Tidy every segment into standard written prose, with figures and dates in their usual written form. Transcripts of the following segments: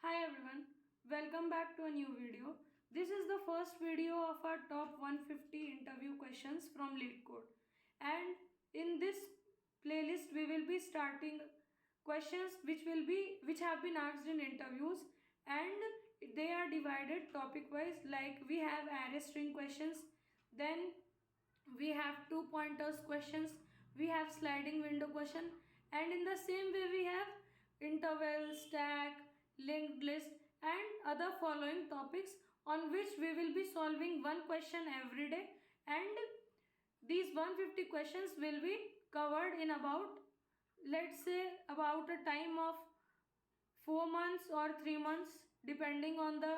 Hi everyone, welcome back to a new video. This is the first video of our top 150 interview questions from LeetCode. And in this playlist we will be starting questions which have been asked in interviews, and they are divided topic wise. Like we have array string questions, then we have two pointers questions, we have sliding window question, and in the same way we have interval, stack, linked list, and other following topics on which we will be solving one question every day. And these 150 questions will be covered in about, let's say, about a time of 4 months or 3 months depending on the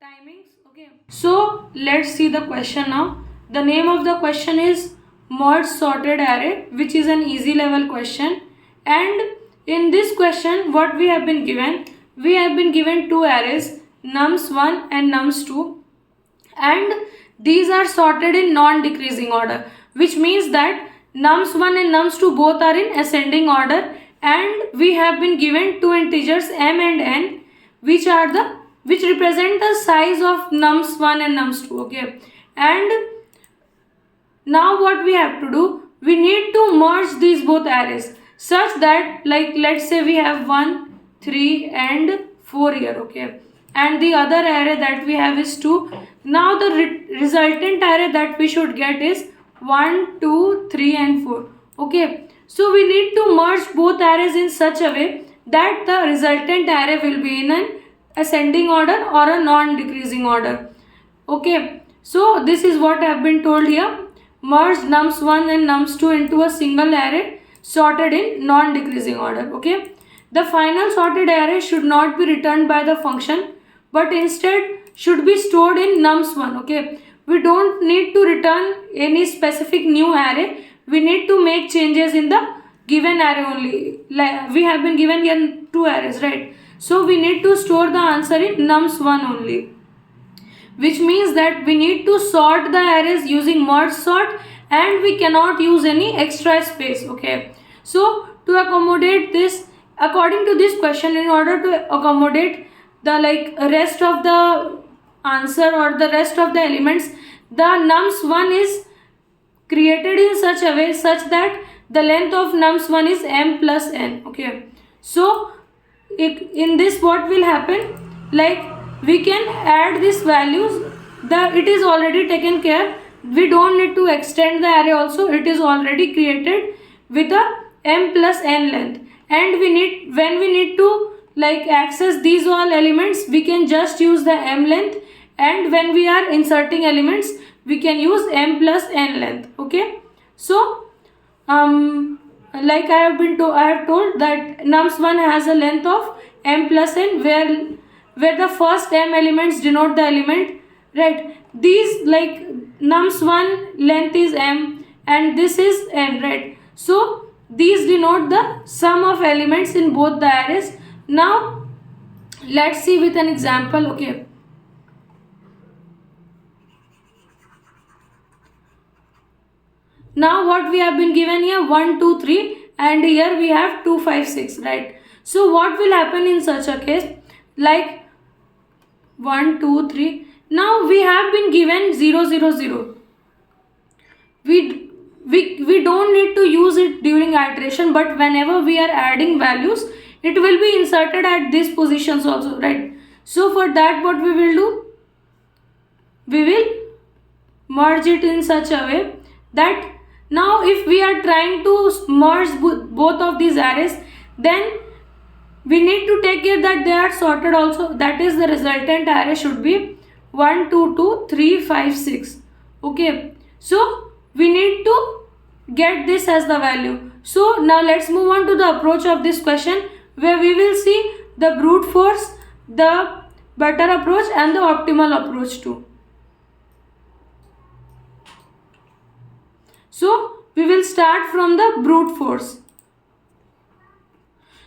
timings. Okay, so let's see the question now. The name of the question is merge sorted array, which is an easy level question. And in this question what we have been given, we have been given two arrays, nums1 and nums2, and these are sorted in non-decreasing order, which means that nums1 and nums2 both are in ascending order, and we have been given two integers m and n, which represent the size of nums1 and nums2. Okay, and now what we have to do, we need to merge these both arrays such that, like, let's say we have 1 3 and 4 here. Okay, and the other array that we have is 2. Now the resultant array that we should get is 1 2 3 and 4. Okay, so we need to merge both arrays in such a way that the resultant array will be in an ascending order or a non-decreasing order. Okay, so this is what I have been told here. Merge nums1 and nums2 into a single array sorted in non-decreasing order. Okay, the final sorted array should not be returned by the function, but instead should be stored in nums1. Okay, we don't need to return any specific new array, we need to make changes in the given array only. Like we have been given here two arrays, right? So we need to store the answer in nums1 only, which means that we need to sort the arrays using merge sort, and we cannot use any extra space. Okay, so to accommodate this, according to this question, in order to accommodate the rest of the answer or the rest of the elements, the nums1 is created in such a way such that the length of nums1 is m plus n. Okay, so in this what will happen, like we can add these values, it is already taken care, we don't need to extend the array also, it is already created with a m plus n length. And when we need to access these all elements, we can just use the m length, and when we are inserting elements we can use m plus n length. Okay, so like I have told that nums1 has a length of m plus n, where the first m elements denote the element, right? These, like, nums1 length is m and this is n, right? So these denote the sum of elements in both the arrays. Now let's see with an example. Okay, now what we have been given here, 1 2 3, and here we have 2 5 6, right? So what will happen in such a case, like 1 2 3, now we have been given 0 0 0, we don't need to use it during iteration, but whenever we are adding values it will be inserted at these positions also, right? So for that what we will do, we will merge it in such a way that now if we are trying to merge both of these arrays, then we need to take care that they are sorted also. That is, the resultant array should be 1 2 2 3 5 6. Okay, so we need to get this as the value. So now let's move on to the approach of this question, where we will see the brute force, the better approach, and the optimal approach too. So we will start from the brute force.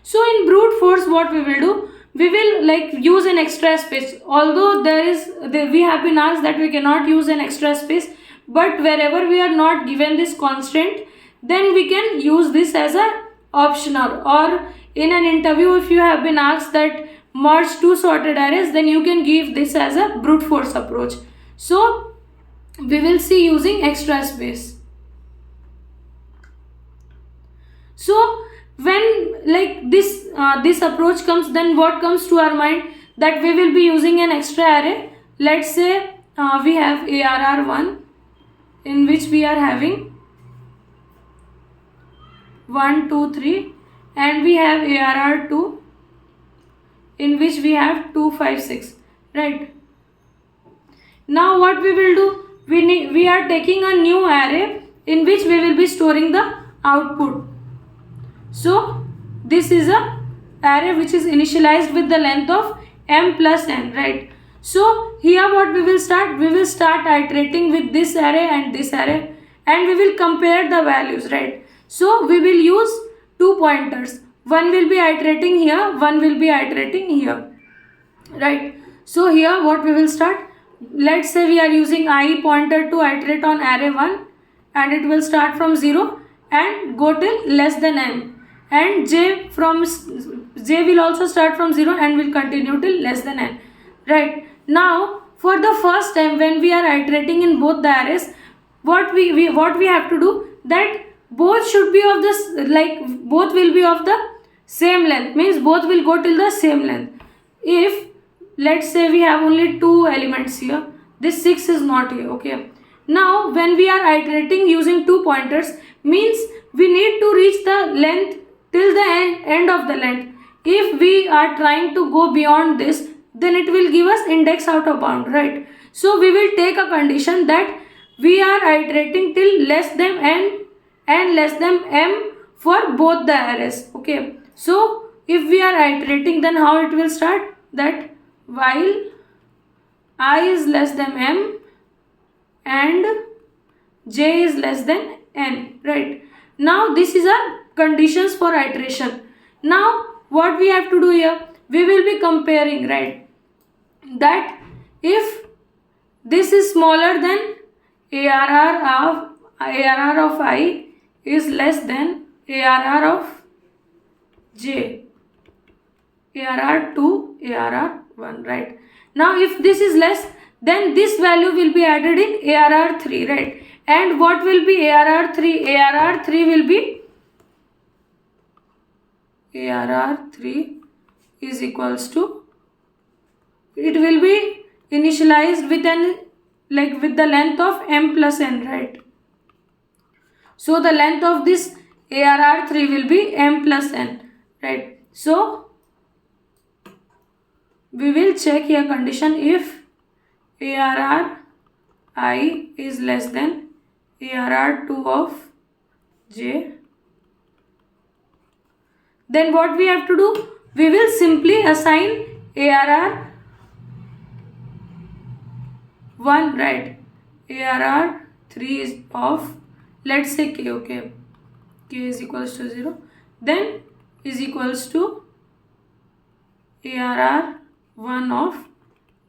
So in brute force what we will do, we will use an extra space, although we have been asked that we cannot use an extra space, but wherever we are not given this constraint, then we can use this as a optional. Or in an interview, if you have been asked that merge two sorted arrays, then you can give this as a brute force approach. So we will see using extra space. So when like this approach comes, then what comes to our mind? That we will be using an extra array. Let's say we have ARR1 in which we are having 1, 2, 3, and we have ARR2 in which we have 2, 5, 6, right? Now what we will do, we are taking a new array in which we will be storing the output. So this is a array which is initialized with the length of m plus n, right? So here what we will start iterating with this array and this array, and we will compare the values, right? So we will use two pointers. One will be iterating here, one will be iterating here, right? So here what we will start, let's say we are using I pointer to iterate on array 1, and it will start from 0 and go till less than m, and j will also start from 0 and will continue till less than n, right? Now for the first time when we are iterating in both the arrays, what we have to do, that both should be of this, both will be of the same length, means both will go till the same length. If let's say we have only two elements here, this 6 is not here, okay? Now when we are iterating using two pointers, means we need to reach the length till the end of the length. If we are trying to go beyond this, then it will give us index out of bound, right? So we will take a condition that we are iterating till less than n and less than m for both the arrays, okay? So if we are iterating, then how it will start, that while I is less than m and j is less than n, right? Now this is our conditions for iteration. Now what we have to do here, we will be comparing, right? That if this is smaller than ARR of I is less than ARR of j, ARR2, ARR1, right? Now if this is less, then this value will be added in ARR3, right? And what will be ARR3? ARR3 will be ARR3 is equals to, it will be initialized with with the length of m plus n, right? So the length of this ARR3 will be m plus n, right? So we will check here condition, if ARR I is less than ARR2 of j, then what we have to do, we will simply assign ARR1, right? ARR3 is of, let's say k, okay? K is equals to 0, then is equals to ARR1 of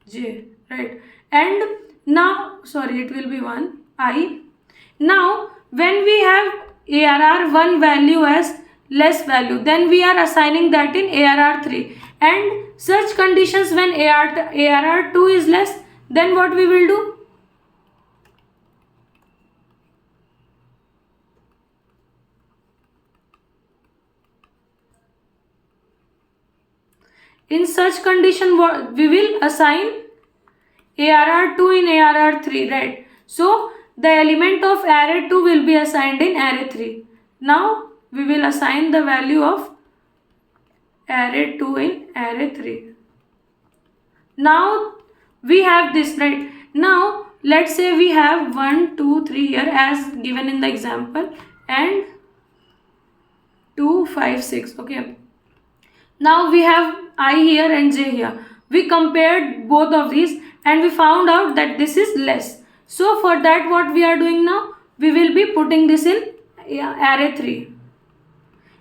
j, right? And now, sorry, it will be 1 I. Now when we have ARR1 value as less value, then we are assigning that in ARR3, and such conditions when ARR2 is less, then what we will do, in such condition we will assign ARR2 in ARR3, right? So the element of array 2 will be assigned in array 3. Now we will assign the value of array 2 in array 3. Now we have this, right? Now let's say we have 1, 2, 3 here as given in the example, and 2, 5, 6, okay? Now we have I here and j here. We compared both of these and we found out that this is less. So for that, what we are doing now, we will be putting this in array 3.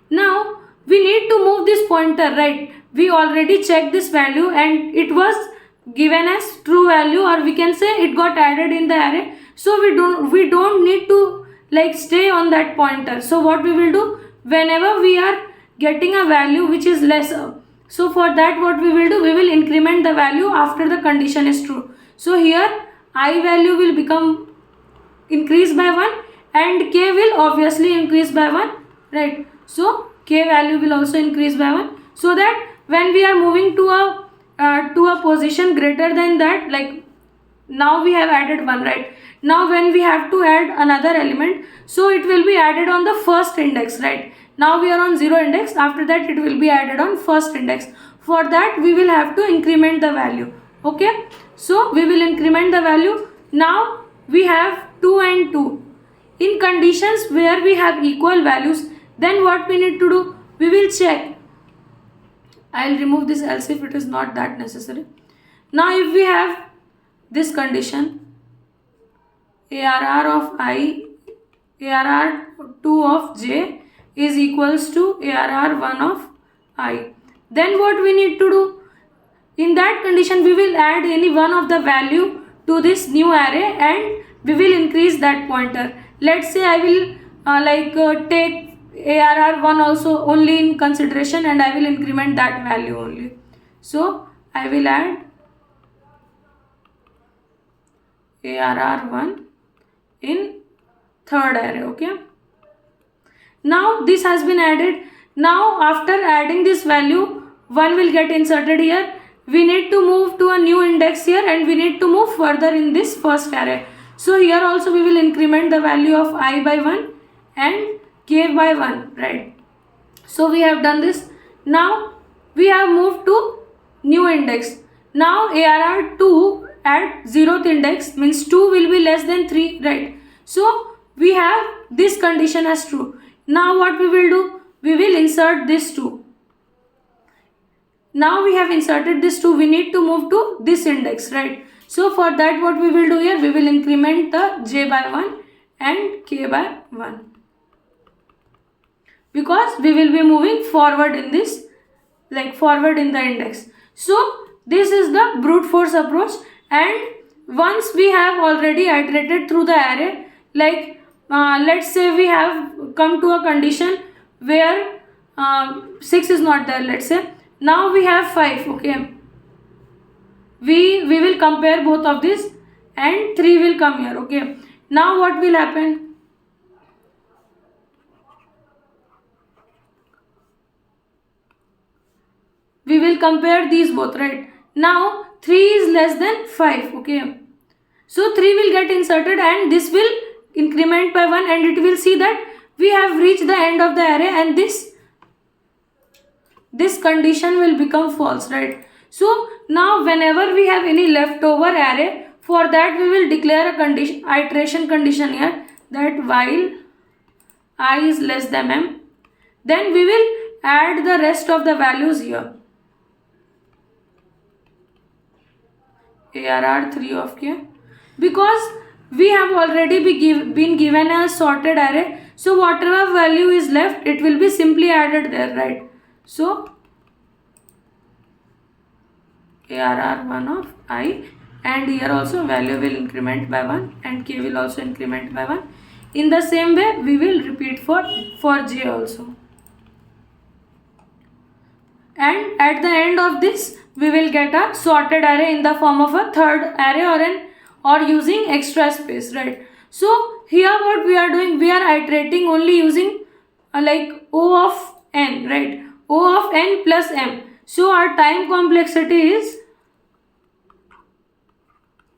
Now we need to move this pointer, right? We already checked this value and it was given as true value, or we can say it got added in the array. So we don't need to stay on that pointer. So what we will do, whenever we are getting a value which is lesser, So for that what we will do, we will increment the value after the condition is true. So here I value will become increase by 1 and k will obviously increase by 1, right? So k value will also increase by 1, so that when we are moving to a position greater than that, like now we have added 1, right? Now when we have to add another element, so it will be added on the first index, right? Now we are on 0 index, after that it will be added on first index. For that we will have to increment the value. Okay, so we will increment the value. Now we have 2 and 2. In conditions where we have equal values, then what we need to do, we will check. I'll remove this else if it is not that necessary. Now if we have this condition, ARR of I, ARR 2 of j is equals to ARR 1 of I, then what we need to do, in that condition we will add any one of the value to this new array and we will increase that pointer. Let's say I will take ARR 1 also only in consideration and I will increment that value only. So I will add ARR 1 in third array. Okay, now this has been added. Now after adding this value, 1 will get inserted here. We need to move to a new index here and we need to move further in this first array. So here also we will increment the value of I by 1 and k by 1, right? So we have done this. Now we have moved to new index. Now ARR 2 at 0th index means 2 will be less than 3, right? So we have this condition as true. Now what we will do, we will insert this 2. Now we have inserted this 2, we need to move to this index, right? So for that what we will do here, we will increment the j by 1 and k by 1, because we will be moving forward in this, like forward in the index. So this is the brute force approach. And once we have already iterated through the array, like let's say we have come to a condition where 6 is not there, let's say. Now we have 5, okay. We will compare both of this and 3 will come here, okay. Now what will happen? We will compare these both, right? Now 3 is less than 5, okay. So 3 will get inserted and this will increment by 1 and it will see that we have reached the end of the array and this condition will become false, right? So now whenever we have any leftover array, for that we will declare a condition, iteration condition here, that while I is less than m, then we will add the rest of the values here. ARR 3 of k, because we have already been given a sorted array, so whatever value is left, it will be simply added there, right? So ARR 1 of I, and here also value will increment by 1 and k will also increment by 1. In the same way we will repeat for j also. And at the end of this we will get a sorted array in the form of a third array or using extra space, right? So here what we are doing, we are iterating only using like O of n, right? O of n plus m. So our time complexity is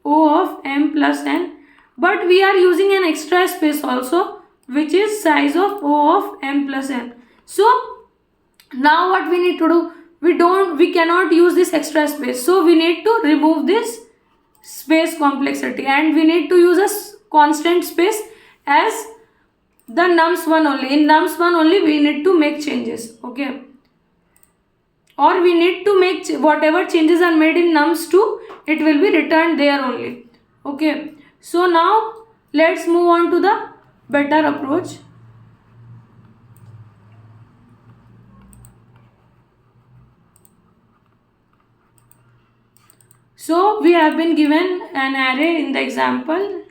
O of m plus n, but we are using an extra space also, which is size of O of m plus n. So now what we need to do, we cannot use this extra space, so we need to remove this space complexity and we need to use a constant space as the nums1 only. In nums1 only we need to make changes, okay, or we need to make whatever changes are made in nums2, it will be returned there only, okay. So now let's move on to the better approach. So we have been given an array in the example.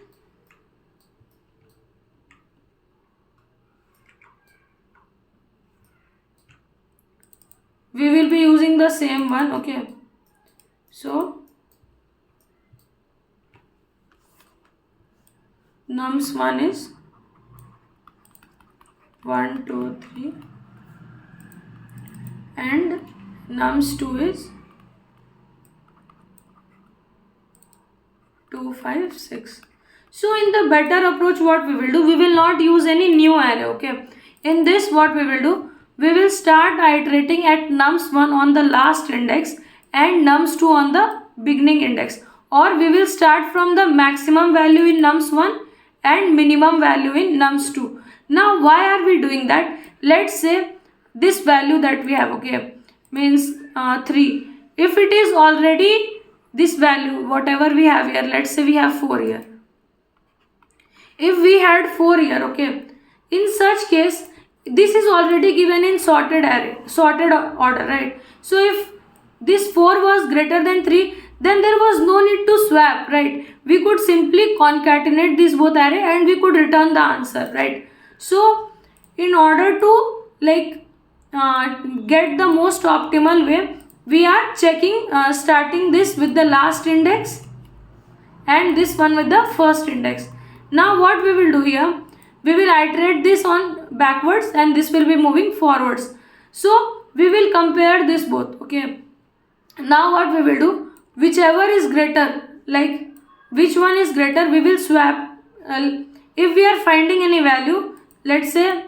We will be using using the same one. Okay, so nums1 is 1 2 3 and nums2 is 2 5 6. So in the better approach, what we will do, we will not use any new array. Okay, in this what we will do, we will start iterating at nums1 on the last index and nums2 on the beginning index, or we will start from the maximum value in nums1 and minimum value in nums2. Now why are we doing that? Let's say this value that we have, okay, means 3. If it is already this value, whatever we have here, let's say we have 4 here. If we had 4 here, okay, in such case, this is already given in sorted order, right? So if this 4 was greater than 3, then there was no need to swap, right? We could simply concatenate these both array and we could return the answer, right? So in order to get the most optimal way, we are checking starting this with the last index and this one with the first index. Now what we will do here, we will iterate this on backwards and this will be moving forwards. So we will compare this both. Okay, now what we will do, whichever is greater, like which one is greater, we will swap. If we are finding any value, let's say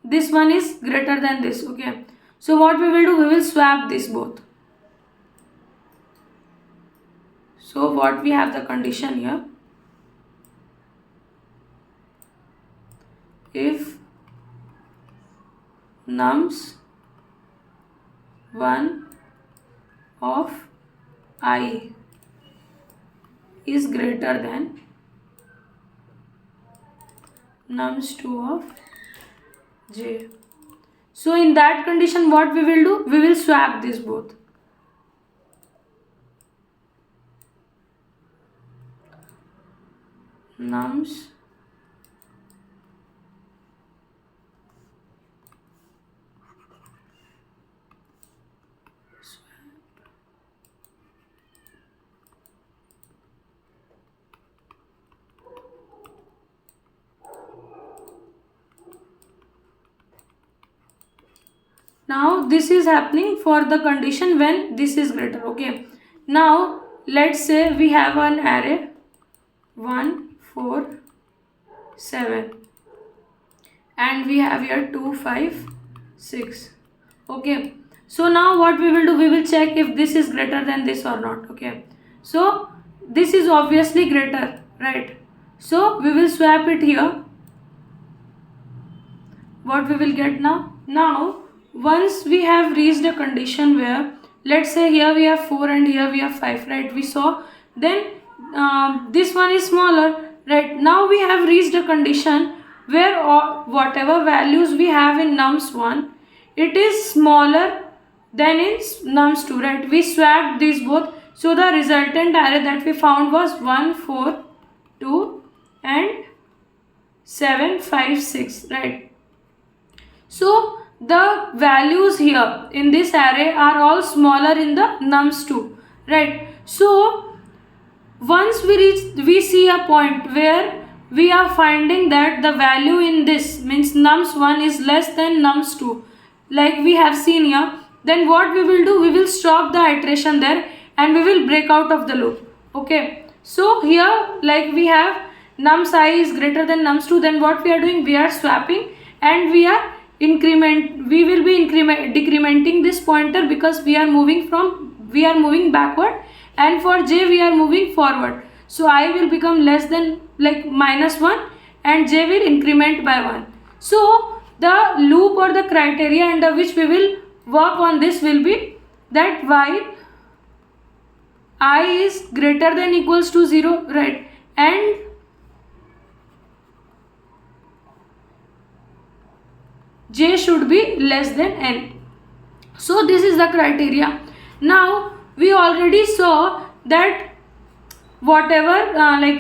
this one is greater than this. Okay, so what we will do, we will swap this both. So what we have the condition here, if nums1 of I is greater than nums2 of j. So in that condition, what we will do, we will swap this both. Nums now this is happening for the condition when this is greater. Okay, now let's say we have an array 1 4 7 and we have here 2 5 6. Okay, so now what we will do, we will check if this is greater than this or not. Okay, so this is obviously greater, right? So we will swap it here. What we will get now, once we have reached a condition where, let's say here we have 4 and here we have 5, right? We saw, then this one is smaller, right? Now we have reached a condition where whatever values we have in nums1, it is smaller than in nums2, right? We swapped these both, so the resultant array that we found was 1 4 2 and 7 5 6, right? So the values here in this array are all smaller in the nums2, right? So once we see a point where we are finding that the value in this means nums1 is less than nums2, like we have seen here, then what we will do, we will stop the iteration there and we will break out of the loop. Okay, so here like we have nums I is greater than nums2, then what we are doing, we are swapping and we will be decrementing this pointer because we are moving backward, and for j we are moving forward. So I will become less than -1 and j will increment by 1. So the loop or the criteria under which we will work on this will be that while I is greater than equals to 0, right, and j should be less than n. So this is the criteria. Now we already saw that whatever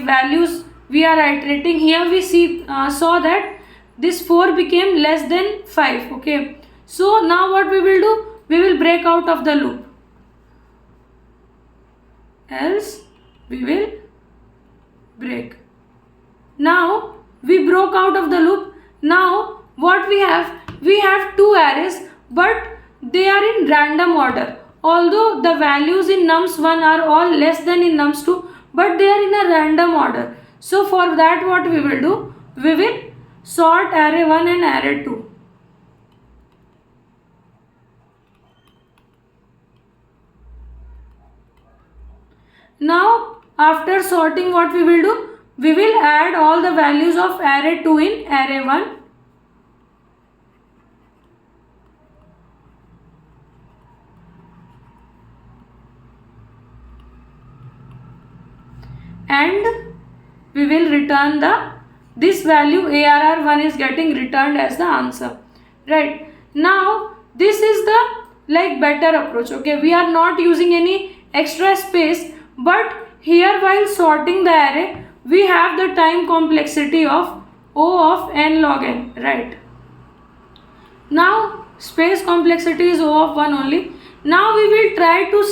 values we are iterating here, we saw that this 4 became less than 5. Okay, so now what we will do, we will break out of the loop. else we will break. Now we broke out of the loop. Now what we have? We have two arrays, but they are in random order. Although the values in nums1 are all less than in nums2, but they are in a random order. So for that what we will do? We will sort array 1 and array 2. Now after sorting, what we will do? We will add all the values of array 2 in array 1. And we will return this value ARR1 is getting returned as the answer. Right. Now this is the better approach. Okay, we are not using any extra space, but here while sorting the array we have the time complexity of O of n log n. Right. Now space complexity is O of 1 only. Now we will try to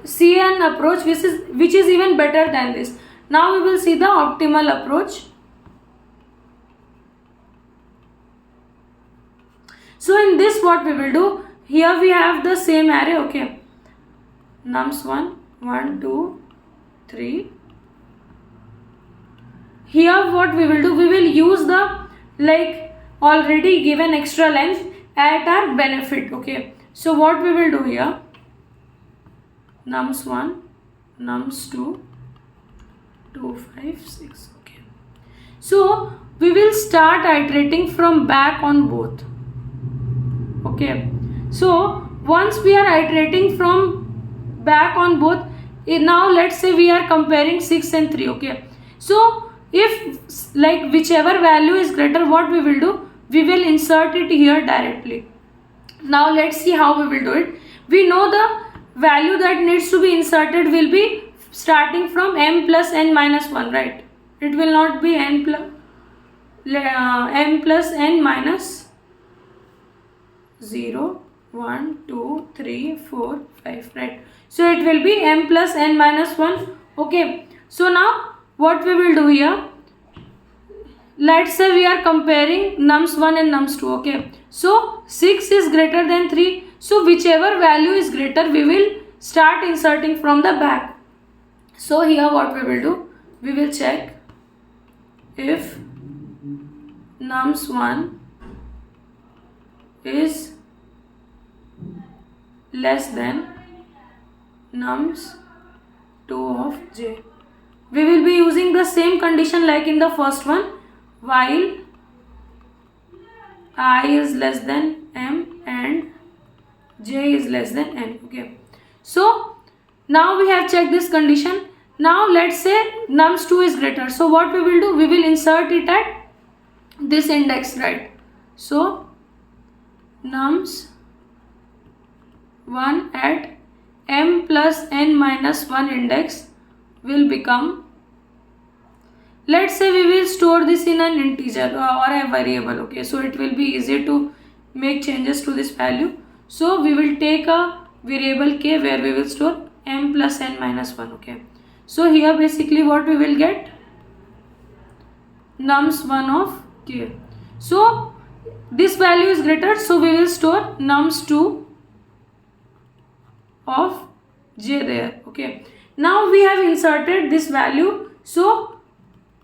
see an approach which is even better than this. Now we will see the optimal approach. So in this what we will do? Here we have the same array. Okay, nums1 1 2 3. Here what we will do? We will use the already given extra length at our benefit. Okay, so what we will do here? Nums1 nums2 2 5 6. Okay, so we will start iterating from back on both. Okay, so once we are iterating from back on both, now let's say we are comparing 6 and 3. Okay, so if whichever value is greater, what we will do? We will insert it here directly. Now let's see how we will do it. We know the value that needs to be inserted will be starting from m plus n minus 1, right? It will not be m plus n minus 0 1 2 3 4 5, right? So it will be m plus n minus 1. Okay, so now what we will do here? Let's say we are comparing nums1 and nums2. Okay, so 6 is greater than 3, so whichever value is greater we will start inserting from the back. So here what we will do? We will check if nums1 is less than nums2 of j. We will be using the same condition like in the first one, while I is less than m and j is less than n. Okay, so now we have checked this condition. Now let's say nums2 is greater. So what we will do? We will insert it at this index, right? So nums1 at m plus n minus 1 index will become, let's say we will store this in an integer or a variable. Okay, so it will be easy to make changes to this value. So we will take a variable k where we will store m plus n minus 1. Okay, so here basically what we will get? Nums1 of k. So this value is greater, so we will store nums2 of j there. Okay, now we have inserted this value, so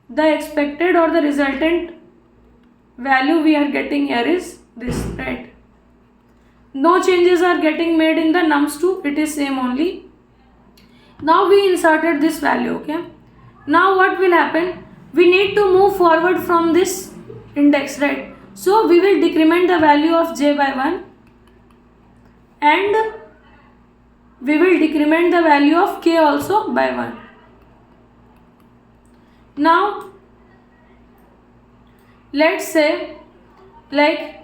the expected or the resultant value we are getting here is this, right? No changes are getting made in the nums2, it is same only. Now we inserted this value. Okay, now what will happen? We need to move forward from this index, right? So we will decrement the value of j by 1 and we will decrement the value of k also by 1. Now let's say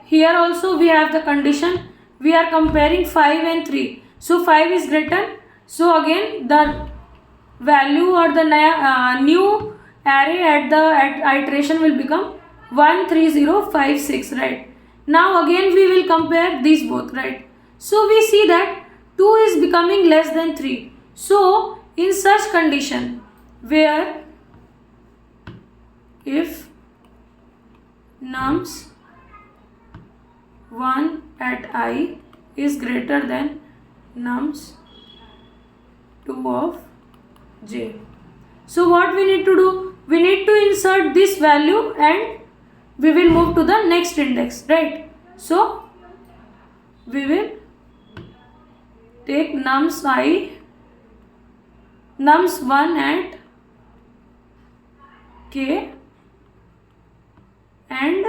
here also we have the condition, we are comparing 5 and 3. So 5 is greater, so again the value or the new array at iteration will become 1 3 0 5 6, right? Now again we will compare these both, right? So we see that 2 is becoming less than 3. So in such condition where if nums 1 at I is greater than nums 2 of j. So what we need to do? We need to insert this value and we will move to the next index, right? So we will take nums 1 at k and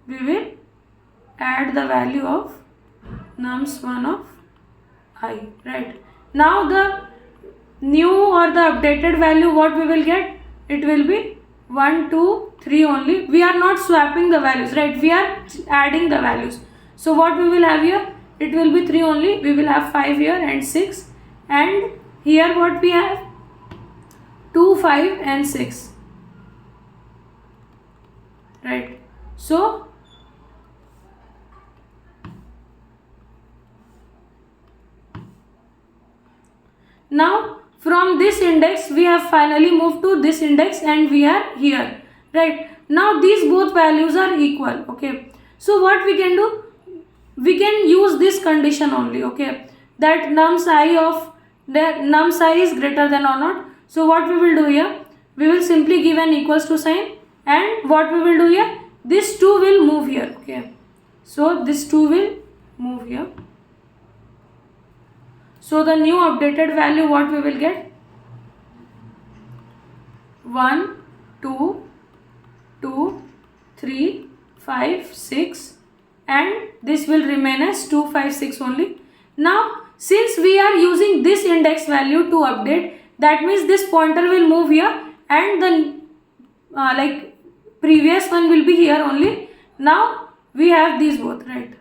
we will add the value of nums 1 of I, right? Now the new or the updated value what we will get, it will be 1, 2, 3 only. We are not swapping the values, right? We are adding the values. So what we will have here, it will be 3 only. We will have 5 here and 6, and here what we have, 2, 5 and 6, right? So now from this index we have finally moved to this index and we are here, right? Now these both values are equal, okay? So what we can do, we can use this condition only, okay, that nums I is greater than or not. So what we will do here, we will simply give an equals to sign, and what we will do here, this 2 will move here, okay? So this 2 will move here. So the new updated value what we will get, 1, 2, 2, 3, 5, 6, and this will remain as 2, 5, 6 only. Now since we are using this index value to update, that means this pointer will move here and the like previous one will be here only. Now we have these both, right?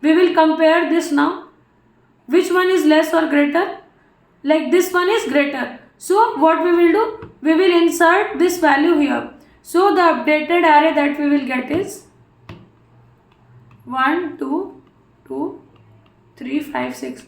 We will compare this now. Which one is less or greater? Like this one is greater. So what we will do? We will insert this value here. So the updated array that we will get is 1, 2, 2, 3, 5, 6.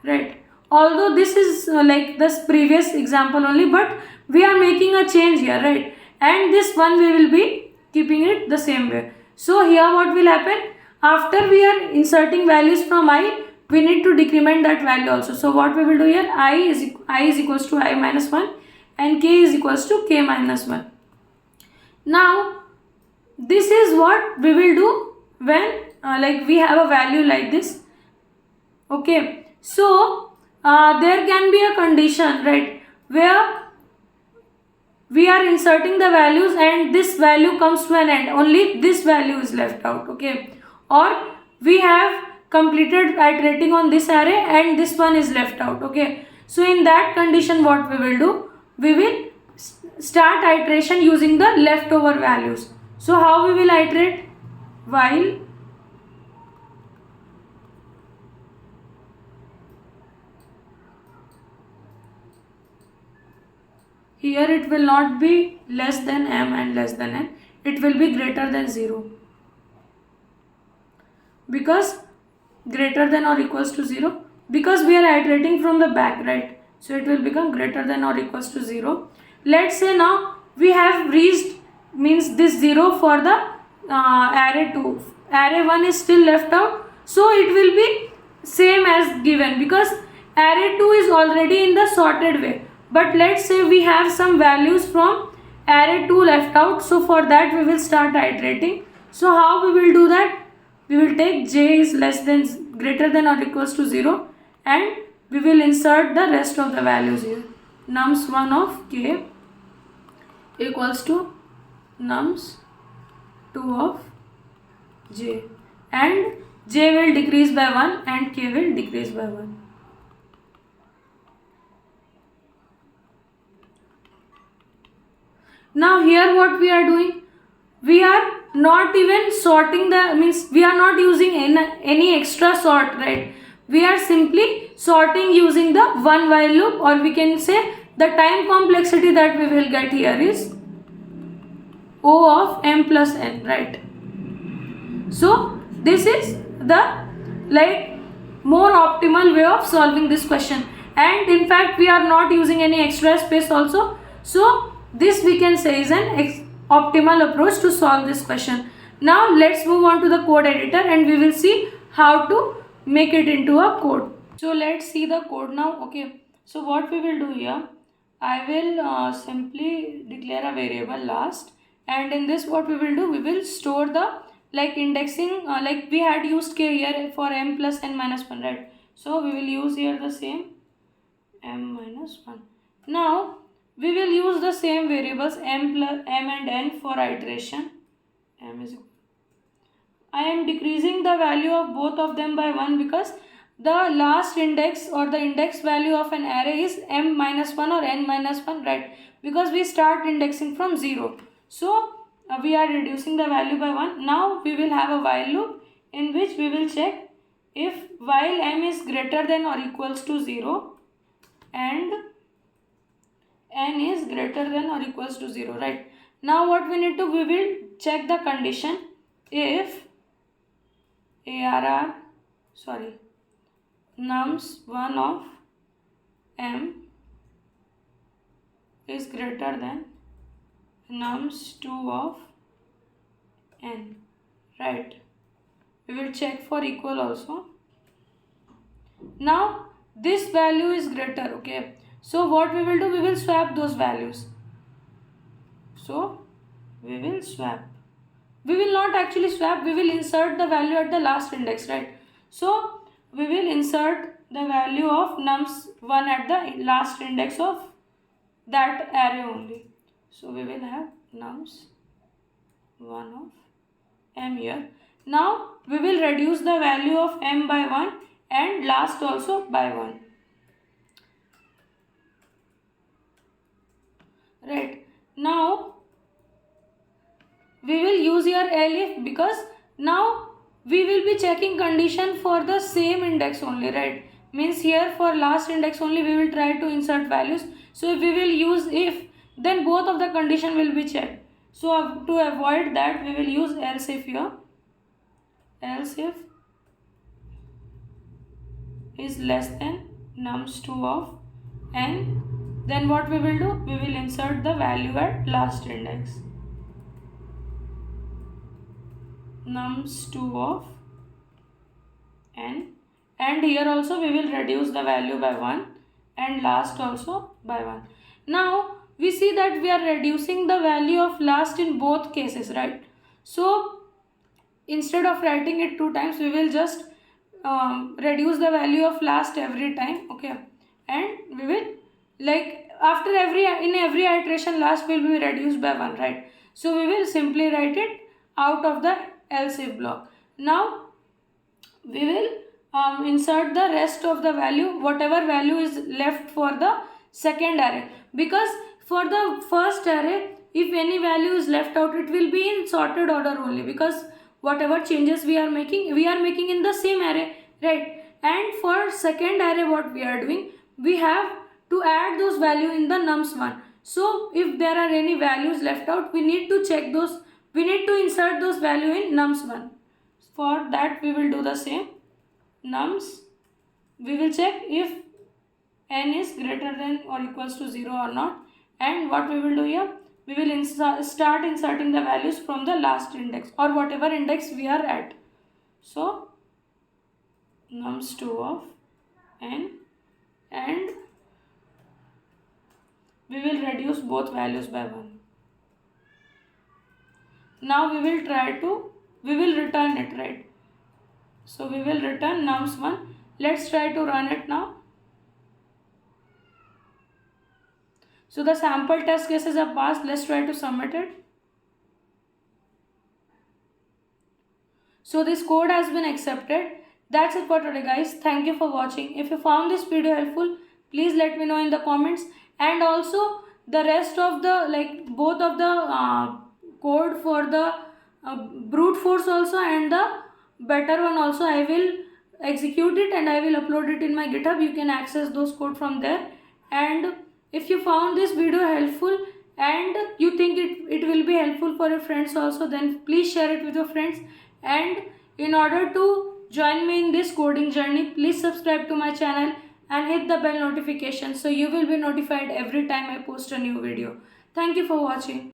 Right. Although this is like this previous example only, but we are making a change here, right? And this one we will be keeping it the same way. So here what will happen? After we are inserting values from I, we need to decrement that value also. So what we will do here, I is equals to I minus 1 and k is equals to k minus 1. Now this is what we will do when like we have a value like this, okay? So there can be a condition, right, where we are inserting the values and this value comes to an end, only this value is left out, okay? Or we have completed iterating on this array and this one is left out, okay? So in that condition what we will do, we will start iteration using the leftover values. So how we will iterate? While here it will not be less than m and less than n, it will be greater than 0, because greater than or equals to 0, because we are iterating from the back, right? So it will become greater than or equals to 0. Let's say now we have reached, means this 0 for the array 2. Array 1 is still left out, so it will be same as given because array 2 is already in the sorted way. But let's say we have some values from array 2 left out, so for that we will start iterating. So how we will do that? We will take j is greater than or equals to 0 and we will insert the rest of the values here. Nums 1 of k equals to nums 2 of j, and j will decrease by 1 and k will decrease by 1. Now here what we are doing, we are not even sorting the, means we are not using any extra sort, right? We are simply sorting using the one while loop, or we can say the time complexity that we will get here is O of m plus n, right? So this is the, like, more optimal way of solving this question. And in fact we are not using any extra space also, so this we can say is an optimal approach to solve this question. Now let's move on to the code editor and we will see how to make it into a code. So let's see the code now. Okay, so what we will do here, I will simply declare a variable last, and in this what we will do, we will store the like indexing, like we had used k here for m plus n minus 1, right? So we will use here the same m minus 1. Now we will use the same variables m and n for iteration. M is, I am decreasing the value of both of them by 1 because the last index or the index value of an array is m minus 1 or n minus 1, right? Because we start indexing from 0. So we are reducing the value by 1. Now we will have a while loop in which we will check if while m is greater than or equals to 0 and n is greater than or equals to 0, right? Now what we need to, we will check the condition if nums1 of m is greater than nums2 of n, right? We will check for equal also. Now this value is greater, okay? So what we will do, we will swap those values. So we will swap. We will not actually swap, we will insert the value at the last index, right? So we will insert the value of nums1 at the last index of that array only. So we will have nums1 of m here. Now we will reduce the value of m by 1 and last also by 1. Right. Now we will use here elif because now we will be checking condition for the same index only, right? Means here for last index only we will try to insert values. So if we will use if, then both of the condition will be checked. So to avoid that we will use else if here. Else if is less than nums2 of n, then what we will do, we will insert the value at last index. Nums2 of n, and here also we will reduce the value by 1 and last also by 1. Now we see that we are reducing the value of last in both cases, right? So instead of writing it 2 times, we will just reduce the value of last every time, okay? And we will, like after in every iteration last will be reduced by 1, right? So we will simply write it out of the else if block. Now we will insert the rest of the value, whatever value is left for the second array, because for the first array if any value is left out it will be in sorted order only, because whatever changes we are making in the same array, right? And for second array what we are doing, we have to add those value in the nums1. So if there are any values left out, we need to check those, we need to insert those value in nums1. For that we will do the same. Nums, we will check if n is greater than or equals to 0 or not, and what we will do here, we will start inserting the values from the last index or whatever index we are at. So nums2 of n, and we will reduce both values by 1. Now we will return it, right? So we will return nums1. Let's try to run it now. So the sample test cases are passed. Let's try to submit it. So this code has been accepted. That's it for today, guys. Thank you for watching. If you found this video helpful, please let me know in the comments. And also the rest of the, both of the code for the brute force also and the better one also, I will execute it and I will upload it in my GitHub. You can access those code from there. And if you found this video helpful and you think it will be helpful for your friends also, then please share it with your friends. And in order to join me in this coding journey, please subscribe to my channel and hit the bell notification so you will be notified every time I post a new video. Thank you for watching.